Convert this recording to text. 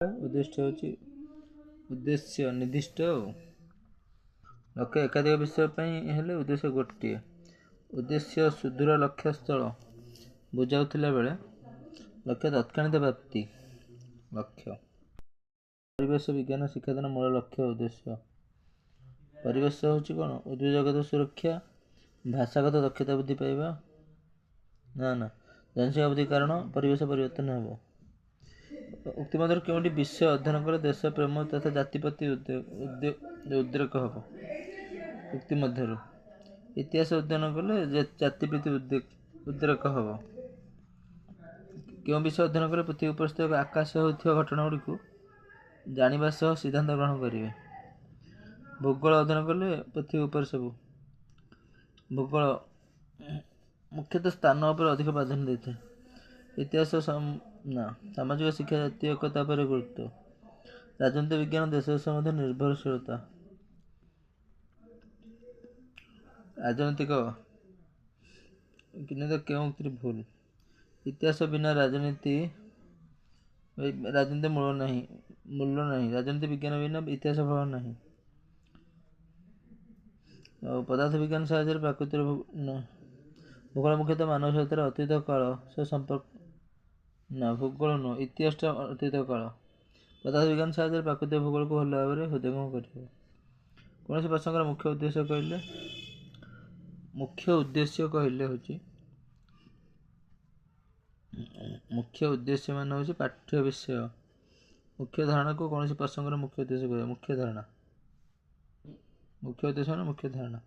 ଉଦ୍ଦିଷ୍ଟ ହେଉଛି ଉଦ୍ଦେଶ୍ୟ ନିର୍ଦ୍ଦିଷ୍ଟ ଲକ୍ଷ୍ୟ ଏକାଧିକ ବିଷୟ ପାଇଁ ହେଲେ ଉଦ୍ଦେଶ୍ୟ ଗୋଟିଏ। ଉଦ୍ଦେଶ୍ୟ ସୁଦୂର ଲକ୍ଷ୍ୟସ୍ଥଳ ବୁଝାଉଥିଲା ବେଳେ ଲକ୍ଷ୍ୟ ତତ୍କ୍ଷଣିତ ପ୍ରାପ୍ତି ଲକ୍ଷ୍ୟ। ପରିବେଶ ବିଜ୍ଞାନ ଶିକ୍ଷାଦାନ ମୂଳ ଲକ୍ଷ୍ୟ ଉଦ୍ଦେଶ୍ୟ। ପରିବେଶ ହେଉଛି କ'ଣ? ଉଦ୍ଭିଦ ଜଗତ ସୁରକ୍ଷା, ଭାଷାଗତ ଦକ୍ଷତା ବୃଦ୍ଧି ପାଇବା, ଜନସଂଖ୍ୟା ବୃଦ୍ଧି କାରଣ ପରିବେଶ ପରିବର୍ତ୍ତନ ହେବ। ଉକ୍ତି ମଧ୍ୟରୁ କେଉଁଟି ବିଷୟ ଅଧ୍ୟୟନ କଲେ ଦେଶ ପ୍ରେମ ତଥା ଜାତି ପ୍ରତି ଉଦ୍ରେକ ହେବ? ଉକ୍ତି ମଧ୍ୟରୁ ଇତିହାସ ଅଧ୍ୟୟନ କଲେ ଜାତି ପ୍ରତି ଉଦ୍ରେକ ହେବ। କେଉଁ ବିଷୟ ଅଧ୍ୟୟନ କଲେ ପୃଥିବୀ ଉପସ୍ଥିତ ଆକାଶ ହେଉଥିବା ଘଟଣା ଗୁଡ଼ିକୁ ଜାଣିବା ସହ ସିଦ୍ଧାନ୍ତ ଗ୍ରହଣ କରିବେ? ଭୂଗୋଳ ଅଧ୍ୟୟନ କଲେ ପୃଥିବୀ ଉପରେ ସବୁ ଭୂଗୋଳ ମୁଖ୍ୟତଃ ସ୍ଥାନ ଉପରେ ଅଧିକ ପ୍ରାଧାନ୍ୟ ଦେଇଥାଏ। ଇତିହାସ ସାମାଜିକ ଶିକ୍ଷା ଜାତୀୟ ଏକତା ଉପରେ ଗୁରୁତ୍ୱ। ରାଜନୀତି ବିଜ୍ଞାନ ଦେଶ ଦେଶ ମଧ୍ୟ ନିର୍ଭରଶୀଳତା। ରାଜନୈତିକ କେଉଁ ଉକ୍ତିରେ ଭୁଲ? ଇତିହାସ ବିନା ରାଜନୀତି ମୂଲ୍ୟ ନାହିଁ। ରାଜନୀତି ବିଜ୍ଞାନ ବିନା ଇତିହାସ ଫଳ ନାହିଁ। ଆଉ ପଦାର୍ଥ ବିଜ୍ଞାନ ସାହାଯ୍ୟରେ ପ୍ରାକୃତିକ ଭୂଗୋଳ ମୁଖ୍ୟତଃ ମାନବ ସଭ୍ୟତାର ଅତୀତ କାଳ ସହ ସମ୍ପର୍କ ଭୂଗୋଳ ନୁହଁ, ଇତିହାସଟା ଅତୀତ କାଳ। ପଦାର୍ଥ ବିଜ୍ଞାନ ସାହାଯ୍ୟରେ ପ୍ରାକୃତିକ ଭୂଗୋଳକୁ ଭଲ ଭାବରେ ହୃଦୟଙ୍ଗମ କରିହେବ। କୌଣସି ପ୍ରସଙ୍ଗର ମୁଖ୍ୟ ଉଦ୍ଦେଶ୍ୟ କହିଲେ ହେଉଛି ମୁଖ୍ୟ ଉଦ୍ଦେଶ୍ୟ ମାନେ ହେଉଛି ପାଠ୍ୟ ବିଷୟ। ମୁଖ୍ୟ ଧାରଣାକୁ କୌଣସି ପ୍ରସଙ୍ଗର ମୁଖ୍ୟ ଉଦ୍ଦେଶ୍ୟ କହିବା। ମୁଖ୍ୟ ଉଦ୍ଦେଶ୍ୟ ମାନେ ମୁଖ୍ୟ ଧାରଣା।